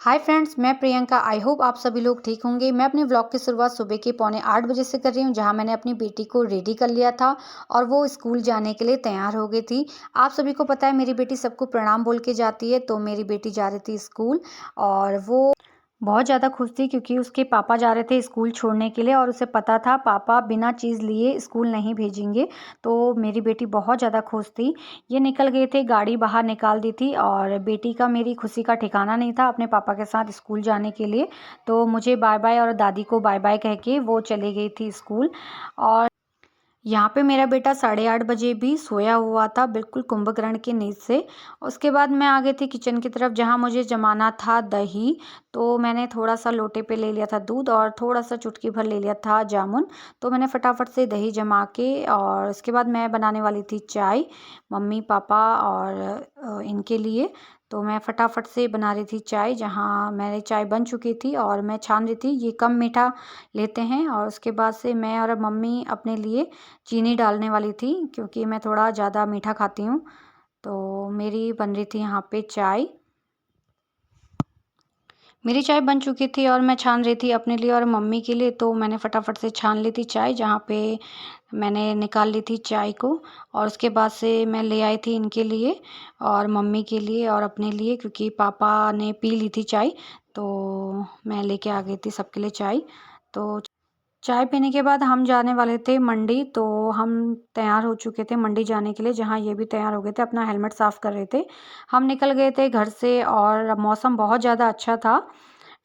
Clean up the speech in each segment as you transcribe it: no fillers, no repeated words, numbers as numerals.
Hi friends, मैं Priyanka. I hope आप सभी लोग ठीक होंगे। मैं अपने व्लॉग की शुरुआत सुबह के 7:45 से कर रही हूँ, जहाँ मैंने अपनी बेटी को रेडी कर लिया था और वो स्कूल जाने के लिए तैयार हो गई थी। आप सभी को पता है मेरी बेटी सबको प्रणाम बोल के जाती है, तो मेरी बेटी जा रही थी स्कूल और वो बहुत ज़्यादा खुश थी क्योंकि उसके पापा जा रहे थे स्कूल छोड़ने के लिए और उसे पता था पापा बिना चीज़ लिए स्कूल नहीं भेजेंगे। तो मेरी बेटी बहुत ज़्यादा खुश थी। ये निकल गए थे, गाड़ी बाहर निकाल दी थी और बेटी का मेरी खुशी का ठिकाना नहीं था अपने पापा के साथ स्कूल जाने के लिए। तो मुझे बाय बाय और दादी को बाय बाय कह के वो चली गई थी स्कूल। और यहाँ पे मेरा बेटा 8:30 बजे भी सोया हुआ था, बिल्कुल कुंभकर्ण की नींद से। उसके बाद मैं आ गई थी किचन की तरफ, जहाँ मुझे जमाना था दही। तो मैंने थोड़ा सा लोटे पे ले लिया था दूध और थोड़ा सा चुटकी भर ले लिया था जामुन। तो मैंने फटाफट से दही जमा के और उसके बाद मैं बनाने वाली थी चाय मम्मी पापा और इनके लिए। तो मैं फटाफट से बना रही थी चाय, जहाँ मेरी चाय बन चुकी थी और मैं छान रही थी। ये कम मीठा लेते हैं और उसके बाद से मैं और मम्मी अपने लिए चीनी डालने वाली थी, क्योंकि मैं थोड़ा ज़्यादा मीठा खाती हूँ। तो मेरी बन रही थी यहाँ पे चाय। मेरी चाय बन चुकी थी और मैं छान रही थी अपने लिए और मम्मी के लिए। तो मैंने फटाफट से छान ली थी चाय, जहाँ पे मैंने निकाल ली थी चाय को। और उसके बाद से मैं ले आई थी इनके लिए और मम्मी के लिए और अपने लिए, क्योंकि पापा ने पी ली थी चाय। तो मैं लेके आ गई थी सबके लिए चाय। तो चाय पीने के बाद हम जाने वाले थे मंडी। तो हम तैयार हो चुके थे मंडी जाने के लिए, जहाँ ये भी तैयार हो गए थे, अपना हेलमेट साफ़ कर रहे थे। हम निकल गए थे घर से और मौसम बहुत ज़्यादा अच्छा था।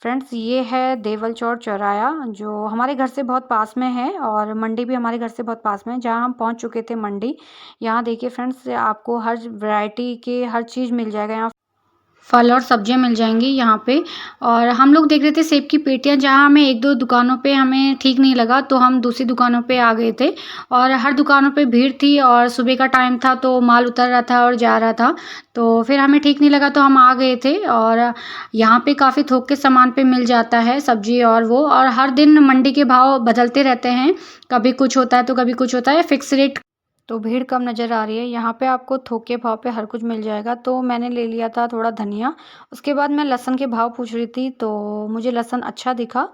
फ्रेंड्स, ये है देवल चौर चौराया, जो हमारे घर से बहुत पास में है और मंडी भी हमारे घर से बहुत पास में है, जहाँ हम पहुँच चुके थे मंडी। यहाँ देखिए फ्रेंड्स, आपको हर वैरायटी के हर चीज़ मिल जाएगा यहाँ। फल और सब्जियां मिल जाएंगी यहाँ पे। और हम लोग देख रहे थे सेब की पेटियां, जहाँ हमें एक दो दुकानों पे हमें ठीक नहीं लगा, तो हम दूसरी दुकानों पे आ गए थे। और हर दुकानों पे भीड़ थी और सुबह का टाइम था, तो माल उतर रहा था और जा रहा था। तो फिर हमें ठीक नहीं लगा, तो हम आ गए थे। और यहाँ पे काफ़ी थोक के सामान पे मिल जाता है सब्जी और वो, और हर दिन मंडी के भाव बदलते रहते हैं। कभी कुछ होता है तो कभी कुछ होता है, फिक्स रेट। तो भीड़ कम नज़र आ रही है यहाँ पे, आपको थोक के भाव पे हर कुछ मिल जाएगा। तो मैंने ले लिया था थोड़ा धनिया। उसके बाद मैं लहसुन के भाव पूछ रही थी, तो मुझे लहसुन अच्छा दिखा।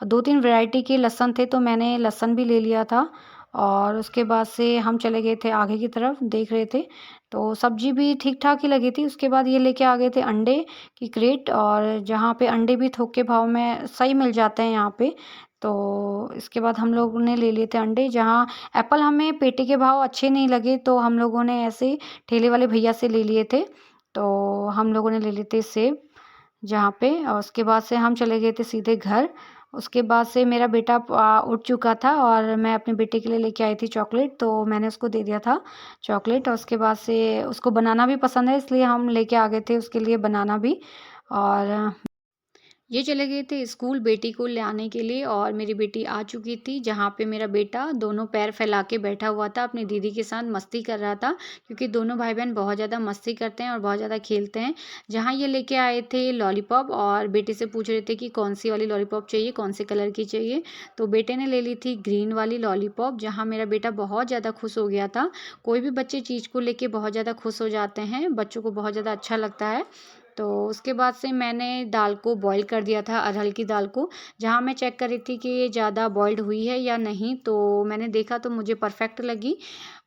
दो तीन वैरायटी के लहसुन थे, तो मैंने लहसुन भी ले लिया था। और उसके बाद से हम चले गए थे आगे की तरफ, देख रहे थे। तो सब्जी भी ठीक ठाक ही लगी थी। उसके बाद ये लेके आ गए थे अंडे की क्रेट, और जहाँ पे अंडे भी थोक के भाव में सही मिल जाते हैं यहाँ पे। तो इसके बाद हम लोगों ने ले लिए थे अंडे। जहाँ एप्पल हमें पेटी के भाव अच्छे नहीं लगे, तो हम लोगों ने ऐसे ठेले वाले भैया से ले लिए थे। तो हम लोगों ने ले लिए थे सेब जहाँ पे, और उसके बाद से हम चले गए थे सीधे घर। उसके बाद से मेरा बेटा उठ चुका था और मैं अपने बेटे के लिए लेके आई थी चॉकलेट, तो मैंने उसको दे दिया था चॉकलेट। और उसके बाद से उसको बनाना भी पसंद है, इसलिए हम लेके आ गए थे उसके लिए बनाना भी। और ये चले गए थे स्कूल बेटी को ले आने के लिए, और मेरी बेटी आ चुकी थी, जहाँ पे मेरा बेटा दोनों पैर फैला के बैठा हुआ था, अपनी दीदी के साथ मस्ती कर रहा था। क्योंकि दोनों भाई बहन बहुत ज़्यादा मस्ती करते हैं और बहुत ज़्यादा खेलते हैं। जहाँ ये लेके आए थे लॉलीपॉप, और बेटे से पूछ रहे थे कि कौन सी वाली लॉलीपॉप चाहिए, कौन से कलर की चाहिए। तो बेटे ने ले ली थी ग्रीन वाली लॉलीपॉप, जहाँ मेरा बेटा बहुत ज़्यादा खुश हो गया था। कोई भी बच्चे चीज़ को लेके बहुत ज़्यादा खुश हो जाते हैं, बच्चों को बहुत ज़्यादा अच्छा लगता है। तो उसके बाद से मैंने दाल को बॉईल कर दिया था, अरहर की दाल को। जहाँ मैं चेक कर रही थी कि ये ज़्यादा बॉइल्ड हुई है या नहीं, तो मैंने देखा तो मुझे परफेक्ट लगी।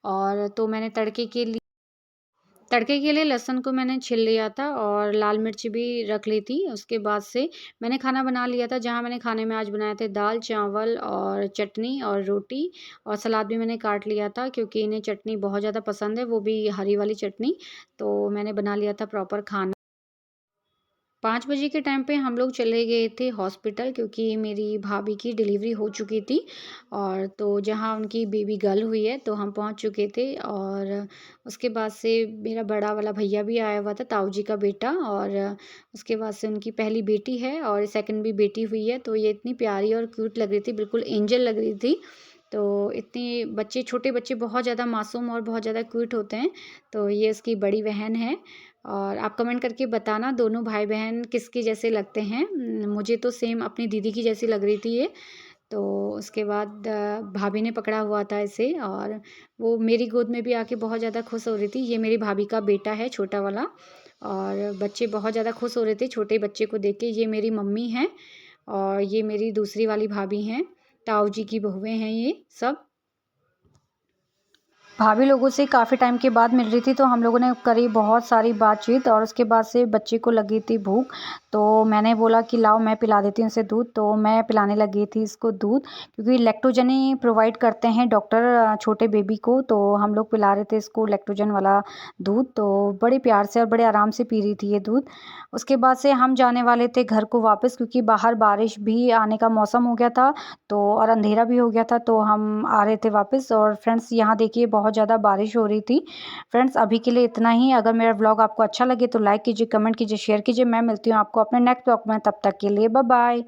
और तो मैंने तड़के के लिए लहसुन को मैंने छील लिया था और लाल मिर्च भी रख ली थी। उसके बाद से मैंने खाना बना लिया था, जहाँ मैंने खाने में आज बनाए थे दाल चावल और चटनी और रोटी। और सलाद भी मैंने काट लिया था, क्योंकि इन्हें चटनी बहुत ज़्यादा पसंद है, वो भी हरी वाली चटनी। तो मैंने बना लिया था प्रॉपर खाना। 5 बजे के टाइम पे हम लोग चले गए थे हॉस्पिटल, क्योंकि मेरी भाभी की डिलीवरी हो चुकी थी। और तो जहाँ उनकी बेबी गर्ल हुई है, तो हम पहुँच चुके थे। और उसके बाद से मेरा बड़ा वाला भैया भी आया हुआ था, ताऊ जी का बेटा। और उसके बाद से उनकी पहली बेटी है और सेकंड भी बेटी हुई है। तो ये इतनी प्यारी और क्यूट लग रही थी, बिल्कुल एंजल लग रही थी। तो इतने बच्चे, छोटे बच्चे बहुत ज़्यादा मासूम और बहुत ज़्यादा क्यूट होते हैं। तो ये उसकी बड़ी बहन है। और आप कमेंट करके बताना दोनों भाई बहन किसके जैसे लगते हैं। मुझे तो सेम अपनी दीदी की जैसी लग रही थी ये। तो उसके बाद भाभी ने पकड़ा हुआ था इसे, और वो मेरी गोद में भी आके बहुत ज़्यादा खुश हो रही थी। ये मेरी भाभी का बेटा है, छोटा वाला। और बच्चे बहुत ज़्यादा खुश हो रहे थे छोटे बच्चे को देख के। ये मेरी मम्मी हैं और ये मेरी दूसरी वाली भाभी हैं, ताऊ जी की बहुएँ हैं ये सब। भाभी लोगों से काफ़ी टाइम के बाद मिल रही थी, तो हम लोगों ने करी बहुत सारी बातचीत और उसके बाद से बच्चे को लगी थी भूख, तो मैंने बोला कि लाओ मैं पिला देती हूँ इसे दूध, तो मैं पिलाने लगी थी इसको दूध, क्योंकि लैक्टोजन ही प्रोवाइड करते हैं डॉक्टर छोटे बेबी को, तो हम लोग पिला रहे थे इसको लैक्टोजन वाला दूध, तो बड़े प्यार से और बड़े आराम से पी रही थी ये दूध। उसके बाद से हम जाने वाले थे घर को वापस, क्योंकि बाहर बारिश भी आने का मौसम हो गया था, तो और अंधेरा भी हो गया था, तो हम आ रहे थे वापस। और फ्रेंड्स यहाँ देखिए बहुत ज़्यादा बारिश हो रही थी। फ्रेंड्स अभी के लिए इतना ही। अगर मेरा व्लॉग आपको अच्छा लगे तो लाइक कीजिए, कमेंट कीजिए, शेयर कीजिए। मैं मिलती हूँ आपको अपने नेक्स्ट व्लॉग में, तब तक के लिए बाय बाय।